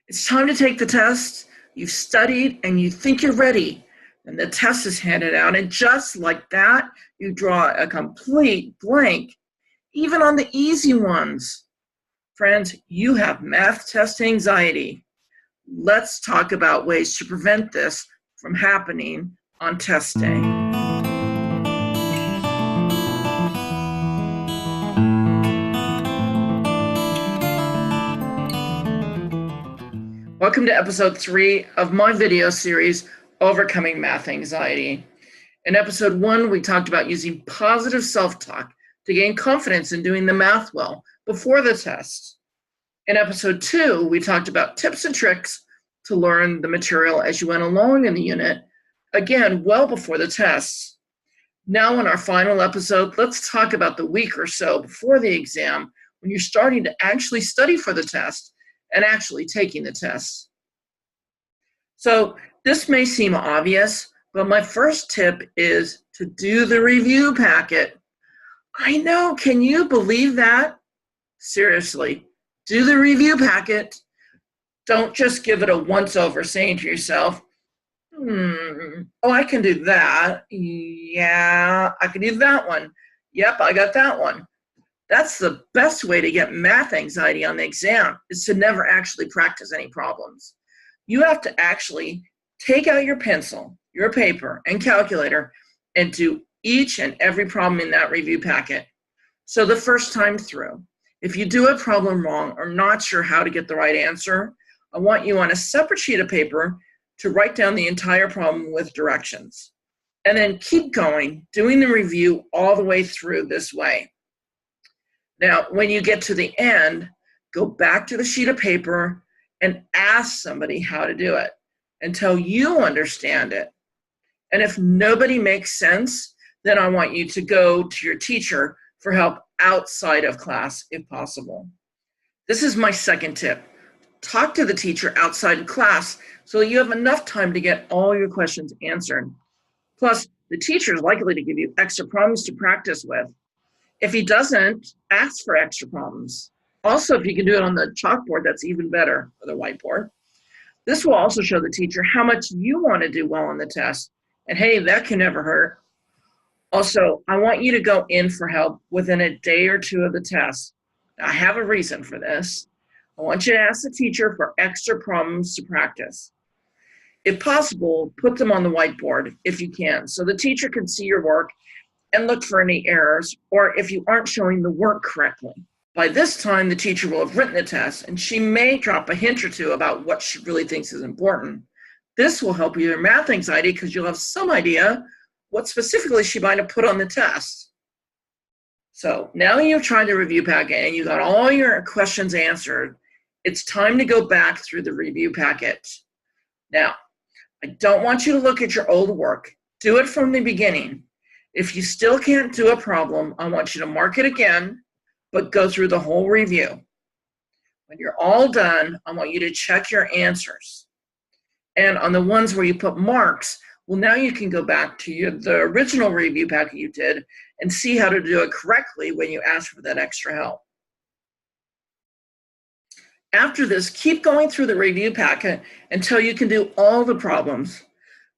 It's time to take the test. You've studied and you think you're ready. And the test is handed out, and just like that, you draw a complete blank, even on the easy ones. Friends, you have math test anxiety. Let's talk about ways to prevent this from happening on test day. Welcome to episode 3 of my video series, Overcoming Math Anxiety. In episode 1, we talked about using positive self-talk to gain confidence in doing the math well before the test. In episode 2, we talked about tips and tricks to learn the material as you went along in the unit, again, well before the tests. Now in our final episode, let's talk about the week or so before the exam when you're starting to actually study for the test and actually taking the test. So this may seem obvious, but my first tip is to do the review packet. I know, can you believe that? Seriously, do the review packet. Don't just give it a once-over saying to yourself, oh, I can do that. Yeah, I can do that one. Yep, I got that one. That's the best way to get math anxiety on the exam, is to never actually practice any problems. You have to actually take out your pencil, your paper, and calculator and do each and every problem in that review packet. So the first time through, if you do a problem wrong or not sure how to get the right answer, I want you on a separate sheet of paper to write down the entire problem with directions. And then keep going, doing the review all the way through this way. Now, when you get to the end, go back to the sheet of paper and ask somebody how to do it until you understand it. And if nobody makes sense, then I want you to go to your teacher for help outside of class if possible. This is my second tip. Talk to the teacher outside of class so that you have enough time to get all your questions answered. Plus, the teacher is likely to give you extra problems to practice with. If he doesn't, ask for extra problems. Also, if you can do it on the chalkboard, that's even better, or the whiteboard. This will also show the teacher how much you want to do well on the test. And hey, that can never hurt. Also, I want you to go in for help within a day or two of the test. Now, I have a reason for this. I want you to ask the teacher for extra problems to practice. If possible, put them on the whiteboard if you can, so the teacher can see your work and look for any errors, or if you aren't showing the work correctly. By this time, the teacher will have written the test, and she may drop a hint or two about what she really thinks is important. This will help you with your math anxiety because you'll have some idea what specifically she might have put on the test. So now you've tried the review packet and you got all your questions answered, it's time to go back through the review packet. Now, I don't want you to look at your old work. Do it from the beginning. If you still can't do a problem, I want you to mark it again, but go through the whole review. When you're all done, I want you to check your answers. And on the ones where you put marks, well, now you can go back to the original review packet you did and see how to do it correctly when you ask for that extra help. After this, keep going through the review packet until you can do all the problems.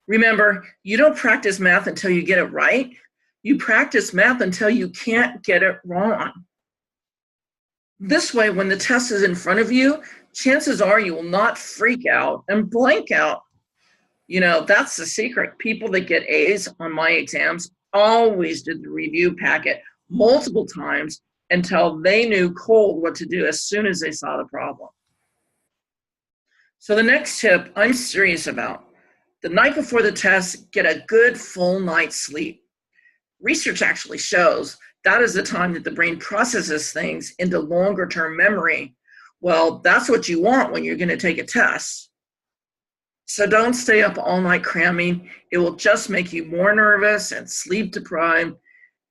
Remember, you don't practice math until you get it right. You practice math until you can't get it wrong. This way, when the test is in front of you, chances are you will not freak out and blank out. You know, that's the secret. People that get A's on my exams always did the review packet multiple times until they knew cold what to do as soon as they saw the problem. So the next tip I'm serious about. The night before the test, get a good full night's sleep. Research actually shows that is the time that the brain processes things into longer-term memory. Well, that's what you want when you're going to take a test. So don't stay up all night cramming. It will just make you more nervous and sleep deprived.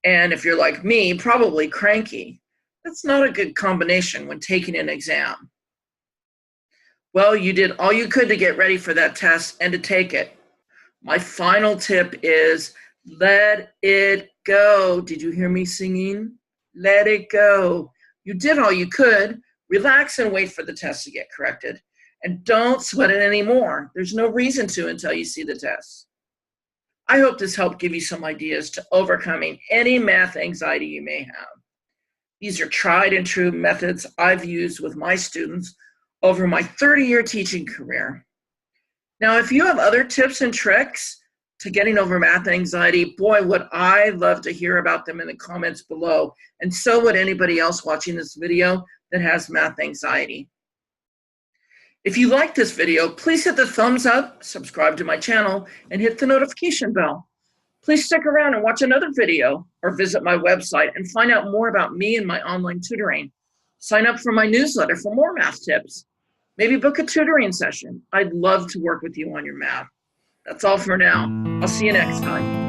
And if you're like me, probably cranky. That's not a good combination when taking an exam. Well, you did all you could to get ready for that test and to take it. My final tip is let it go. Did you hear me singing? Let it go. You did all you could. Relax and wait for the test to get corrected. And don't sweat it anymore. There's no reason to until you see the test. I hope this helped give you some ideas to overcoming any math anxiety you may have. These are tried and true methods I've used with my students over my 30-year teaching career. Now, if you have other tips and tricks to getting over math anxiety, boy, would I love to hear about them in the comments below. And so would anybody else watching this video that has math anxiety. If you like this video, please hit the thumbs up, subscribe to my channel, and hit the notification bell. Please stick around and watch another video or visit my website and find out more about me and my online tutoring. Sign up for my newsletter for more math tips. Maybe book a tutoring session. I'd love to work with you on your math. That's all for now. I'll see you next time.